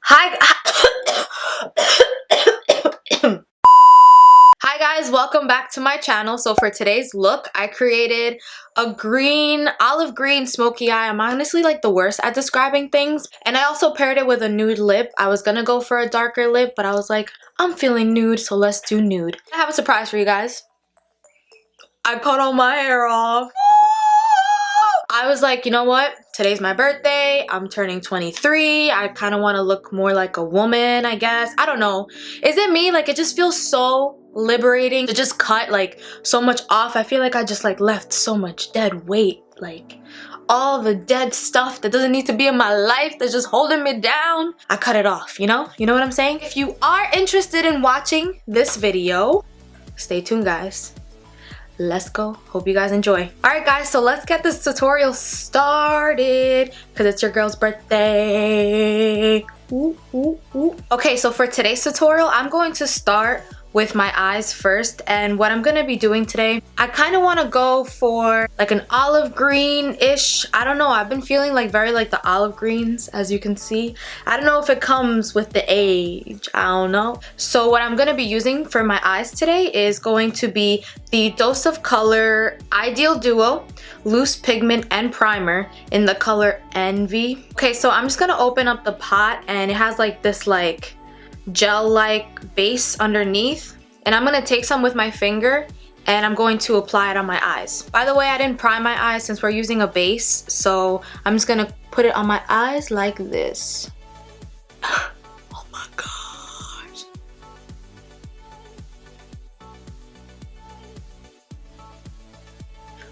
Hi, hi guys, welcome back to my channel. So for today's look, I created a olive green smoky eye. I'm honestly like the worst at describing things. And I also paired it with a nude lip. I was gonna go for a darker lip, but I was like, I'm feeling nude, so let's do nude. I have a surprise for you guys. I cut all my hair off. I was like, you know what? Today's my birthday. I'm turning 23. I kind of want to look more like a woman, I guess. I don't know. Is it me? Like, it just feels so liberating to just cut like so much off. I feel like I just like left so much dead weight. Like all the dead stuff that doesn't need to be in my life that's just holding me down. I cut it off, you know? You know what I'm saying? If you are interested in watching this video, stay tuned, guys. Let's go. Hope you guys enjoy. Alright guys, so let's get this tutorial started because it's your girl's birthday. Ooh, ooh, ooh. Okay, so for today's tutorial, I'm going to start with my eyes first, and what I'm gonna be doing today, I kind of want to go for like an olive green-ish. I don't know, I've been feeling like very like the olive greens, as you can see. I don't know if it comes with the age, I don't know. So what I'm gonna be using for my eyes today is going to be the Dose of Color Ideal Duo Loose Pigment and Primer in the color Envy. Okay, so I'm just gonna open up the pot, and it has like this like gel-like base underneath, and I'm gonna take some with my finger and I'm going to apply it on my eyes. By the way, I didn't prime my eyes since we're using a base, so I'm just gonna put it on my eyes like this. Oh my gosh.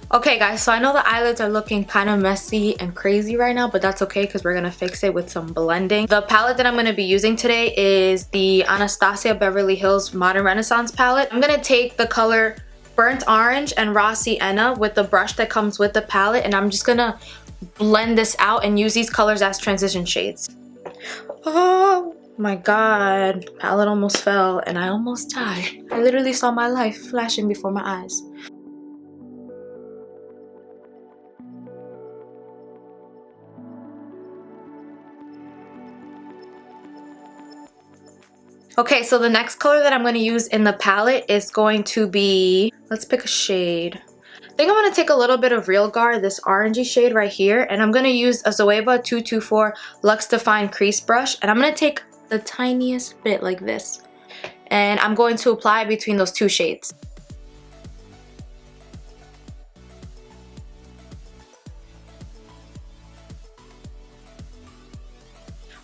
Okay guys, so I know the eyelids are looking kind of messy and crazy right now, but that's okay because we're gonna fix it with some blending. The palette that I'm gonna be using today is the Anastasia Beverly Hills Modern Renaissance palette. I'm gonna take the color Burnt Orange and Raw Sienna with the brush that comes with the palette, and I'm just gonna blend this out and use these colors as transition shades. Oh my god, palette almost fell and I almost died. I literally saw my life flashing before my eyes. Okay, so the next color that I'm going to use in the palette is going to be, let's pick a shade. I think I'm going to take a little bit of Real Guard, this orangey shade right here, and I'm going to use a Zoeva 224 Luxe Define Crease Brush, and I'm going to take the tiniest bit like this, and I'm going to apply it between those two shades.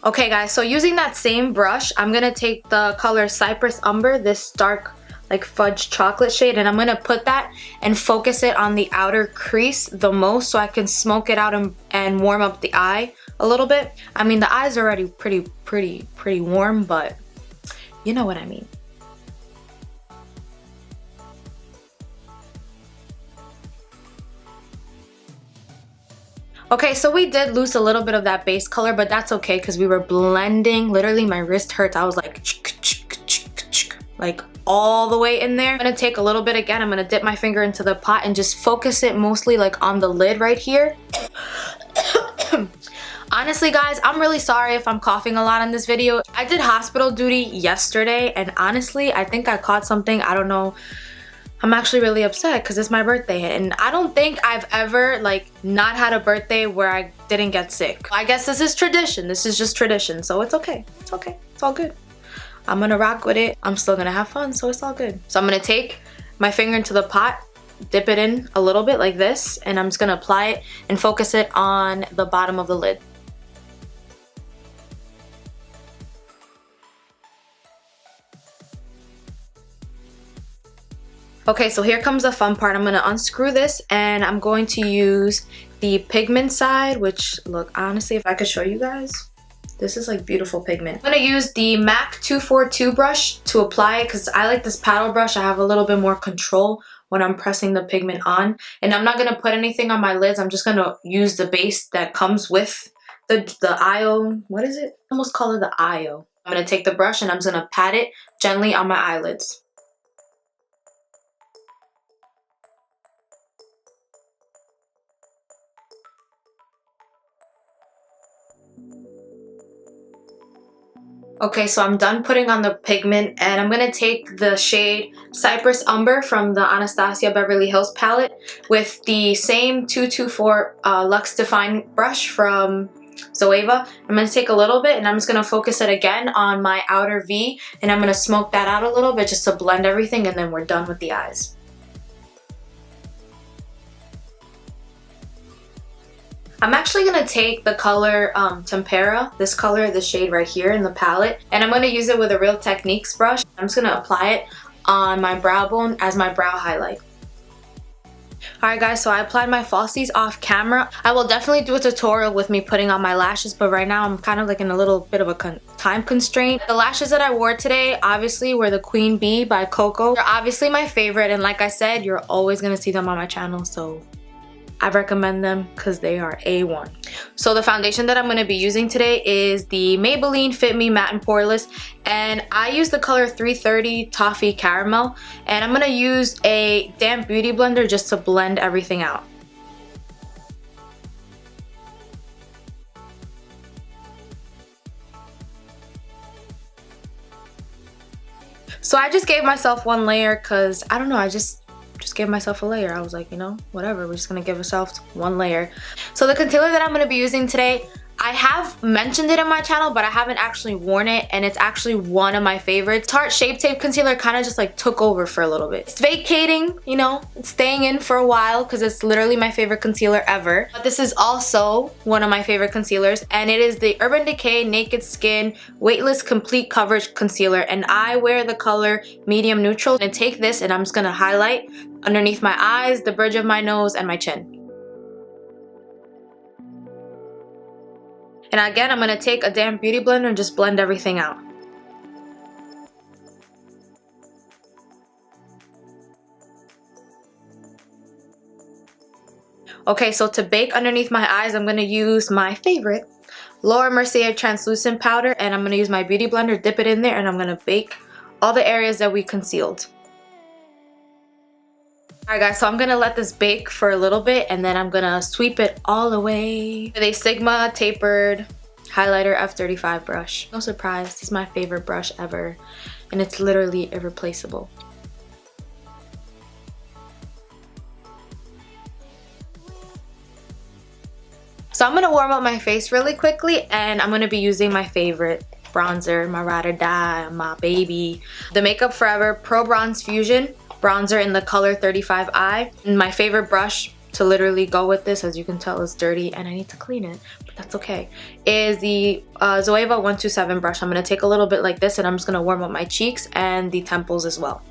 Okay guys, so using that same brush, I'm gonna take the color Cypress Umber, this dark like fudge chocolate shade, and I'm gonna put that and focus it on the outer crease the most so I can smoke it out and warm up the eye a little bit. I mean, the eye's already pretty warm, but you know what I mean. Okay, so we did lose a little bit of that base color, but that's okay because we were blending. Literally, my wrist hurts. I was like all the way in there. I'm gonna take a little bit again. I'm gonna dip my finger into the pot and just focus it mostly like on the lid right here. Honestly guys, I'm really sorry if I'm coughing a lot in this video. I did hospital duty yesterday, and honestly, I think I caught something. I don't know. I'm actually really upset because it's my birthday, and I don't think I've ever like not had a birthday where I didn't get sick. I guess this is tradition. This is just tradition, so it's okay. It's okay. It's all good. I'm gonna rock with it. I'm still gonna have fun, so it's all good. So I'm gonna take my finger into the pot, dip it in a little bit like this, and I'm just gonna apply it and focus it on the bottom of the lid. Okay, so here comes the fun part. I'm gonna unscrew this and I'm going to use the pigment side, which look, honestly, if I could show you guys, this is like beautiful pigment. I'm gonna use the MAC 242 brush to apply it because I like this paddle brush. I have a little bit more control when I'm pressing the pigment on. And I'm not gonna put anything on my lids. I'm just gonna use the base that comes with the IO, what is it? I almost call it the IO. I'm gonna take the brush and I'm just gonna pat it gently on my eyelids. Okay, so I'm done putting on the pigment, and I'm gonna take the shade Cypress Umber from the Anastasia Beverly Hills palette with the same 224 Luxe Define brush from Zoeva. I'm gonna take a little bit and I'm just gonna focus it again on my outer V, and I'm gonna smoke that out a little bit just to blend everything, and then we're done with the eyes. I'm actually going to take the color Tempera, this color, the shade right here in the palette, and I'm going to use it with a Real Techniques brush. I'm just going to apply it on my brow bone as my brow highlight. Alright guys, so I applied my falsies off camera. I will definitely do a tutorial with me putting on my lashes, but right now I'm kind of like in a little bit of a time constraint. The lashes that I wore today obviously were the Queen Bee by Coco. They're obviously my favorite, and like I said, you're always going to see them on my channel, so I recommend them because they are A1. So the foundation that I'm going to be using today is the Maybelline Fit Me Matte and Poreless, and I use the color 330 Toffee Caramel, and I'm going to use a damp beauty blender just to blend everything out. So I just gave myself one layer because I don't know, I just gave myself a layer. I was like, you know, whatever, we're just gonna give ourselves one layer. So the concealer that I'm gonna be using today, I have mentioned it in my channel, but I haven't actually worn it, and it's actually one of my favorites. Tarte Shape Tape Concealer kind of just like took over for a little bit. It's vacating, you know, it's staying in for a while because it's literally my favorite concealer ever. But this is also one of my favorite concealers, and it is the Urban Decay Naked Skin Weightless Complete Coverage Concealer, and I wear the color Medium Neutral. And take this and I'm just gonna highlight underneath my eyes, the bridge of my nose, and my chin. And again, I'm going to take a damp beauty blender and just blend everything out. Okay, so to bake underneath my eyes, I'm going to use my favorite Laura Mercier translucent powder, and I'm going to use my beauty blender, dip it in there, and I'm going to bake all the areas that we concealed. Alright guys, so I'm going to let this bake for a little bit, and then I'm going to sweep it all away with a Sigma tapered highlighter F35 brush. No surprise, this is my favorite brush ever, and it's literally irreplaceable. So I'm going to warm up my face really quickly, and I'm going to be using my favorite bronzer, my ride or die, my baby, the Makeup Forever Pro Bronze Fusion bronzer in the color 35i. And my favorite brush to literally go with this, as you can tell, is dirty and I need to clean it, but that's okay, is the Zoeva 127 brush. I'm going to take a little bit like this, and I'm just going to warm up my cheeks and the temples as well.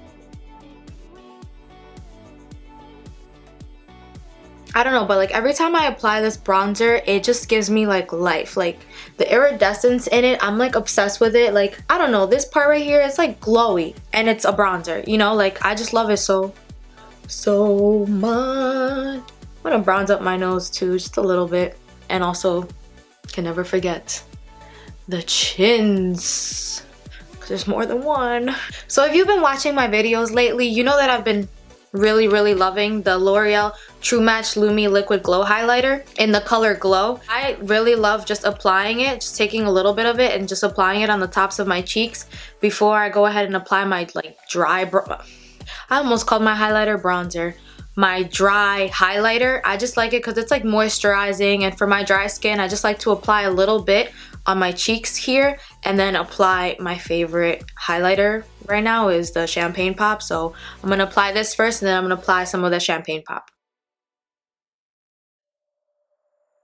I don't know, but like every time I apply this bronzer, it just gives me like life. Like the iridescence in it, I'm like obsessed with it. Like, I don't know, this part right here, it's like glowy and it's a bronzer, you know? Like I just love it so much. I'm gonna bronze up my nose too, just a little bit. And also, can never forget the chins, because there's more than one. So if you've been watching my videos lately, you know that I've been really loving the L'Oreal True Match Lumi Liquid Glow Highlighter in the color Glow. I really love just applying it, just taking a little bit of it and just applying it on the tops of my cheeks before I go ahead and apply my like dry I almost called my highlighter bronzer. My dry highlighter. I just like it because it's like moisturizing, and for my dry skin, I just like to apply a little bit on my cheeks here and then apply my favorite highlighter right now is the Champagne Pop. So I'm going to apply this first, and then I'm going to apply some of the Champagne Pop.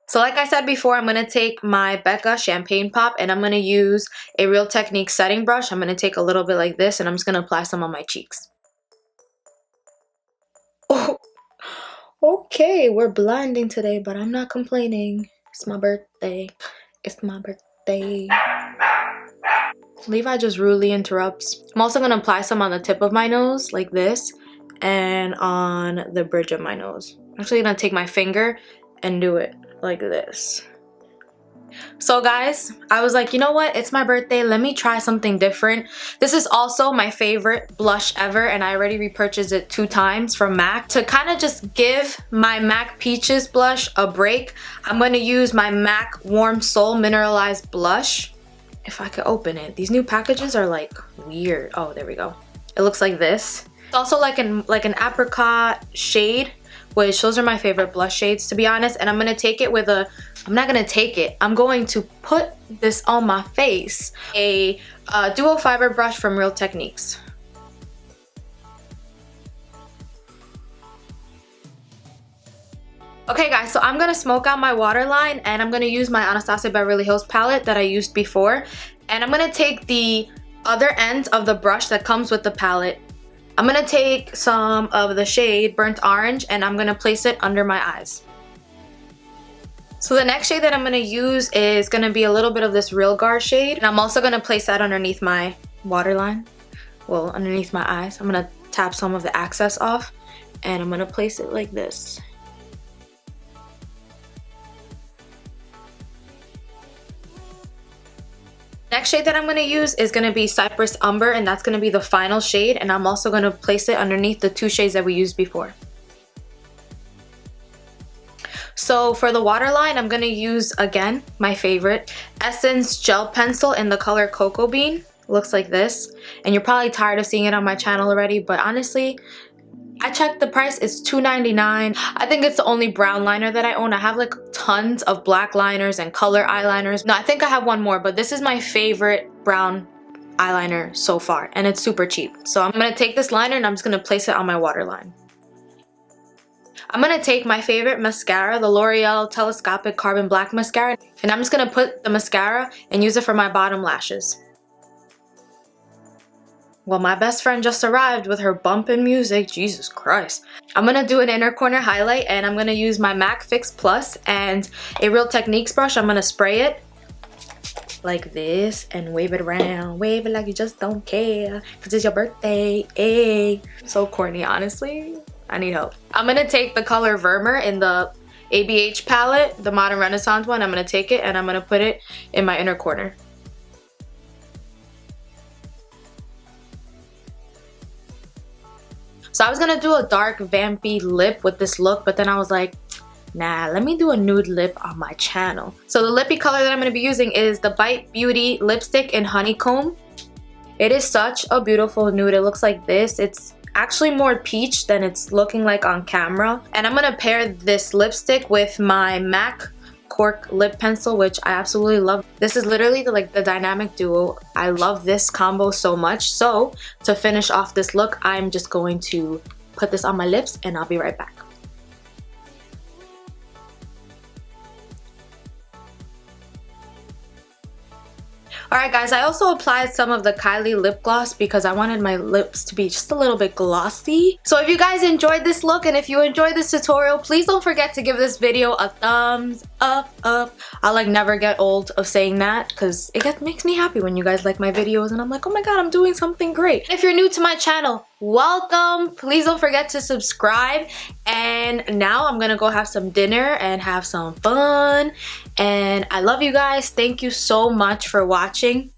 So like I said before, I'm going to take my Becca Champagne Pop, and I'm going to use a Real Techniques setting brush. I'm going to take a little bit like this, and I'm just going to apply some on my cheeks. Oh, okay, we're blinding today, but I'm not complaining. It's my birthday. It's my birthday. Levi just rudely interrupts. I'm also going to apply some on the tip of my nose like this, and on the bridge of my nose. I'm actually going to take my finger and do it like this. So guys, I was like, you know what, it's my birthday, let me try something different. This is also my favorite blush ever, and I already repurchased it 2 times from MAC. To kind of just give my MAC Peaches blush a break, I'm going to use my MAC Warm Soul Mineralized Blush, if I could open it. These new packages are like weird. Oh, there we go. It looks like this. It's also like an apricot shade, which those are my favorite blush shades, to be honest. And I'm gonna take it with a, I'm not gonna take it, I'm going to put this on my face. A duo fiber brush from Real Techniques. Okay guys, so I'm gonna smoke out my waterline, and I'm gonna use my Anastasia Beverly Hills palette that I used before. And I'm gonna take the other end of the brush that comes with the palette. I'm gonna take some of the shade Burnt Orange, and I'm gonna place it under my eyes. So the next shade that I'm gonna use is gonna be a little bit of this Real Gar shade, and I'm also gonna place that underneath my waterline. Well, underneath my eyes. I'm gonna tap some of the excess off, and I'm gonna place it like this. Next shade that I'm going to use is going to be Cypress Umber, and that's going to be the final shade, and I'm also going to place it underneath the two shades that we used before. So for the waterline, I'm going to use, again, my favorite, Essence Gel Pencil in the color Cocoa Bean. Looks like this, and you're probably tired of seeing it on my channel already, but honestly, I checked the price, it's $2.99. I think it's the only brown liner that I own. I have like tons of black liners and color eyeliners. No, I think I have one more, but this is my favorite brown eyeliner so far, and it's super cheap. So I'm gonna take this liner and I'm just gonna place it on my waterline. I'm gonna take my favorite mascara, the L'Oreal Telescopic Carbon Black Mascara, and I'm just gonna put the mascara and use it for my bottom lashes. Well, my best friend just arrived with her bumpin' music. Jesus Christ. I'm gonna do an inner corner highlight, and I'm gonna use my MAC Fix Plus and a Real Techniques brush. I'm gonna spray it like this and wave it around. Wave it like you just don't care because it's your birthday. Hey. So corny, honestly. I need help. I'm gonna take the color Vermeer in the ABH palette, the Modern Renaissance one. I'm gonna take it and I'm gonna put it in my inner corner. So I was gonna do a dark vampy lip with this look, but then I was like, nah, let me do a nude lip on my channel. So the lippy color that I'm gonna be using is the Bite Beauty lipstick in Honeycomb. It is such a beautiful nude. It looks like this. It's actually more peach than it's looking like on camera. And I'm gonna pair this lipstick with my MAC Cork lip pencil, which I absolutely love. This is literally the dynamic duo. I love this combo so much. So to finish off this look, I'm just going to put this on my lips and I'll be right back. Alright guys, I also applied some of the Kylie lip gloss because I wanted my lips to be just a little bit glossy. So if you guys enjoyed this look and if you enjoyed this tutorial, please don't forget to give this video a thumbs up. I'll like never get old of saying that because it makes me happy when you guys like my videos and I'm like, oh my god, I'm doing something great. If you're new to my channel, welcome. Please don't forget to subscribe. And now I'm gonna go have some dinner and have some fun. And I love you guys. Thank you so much for watching.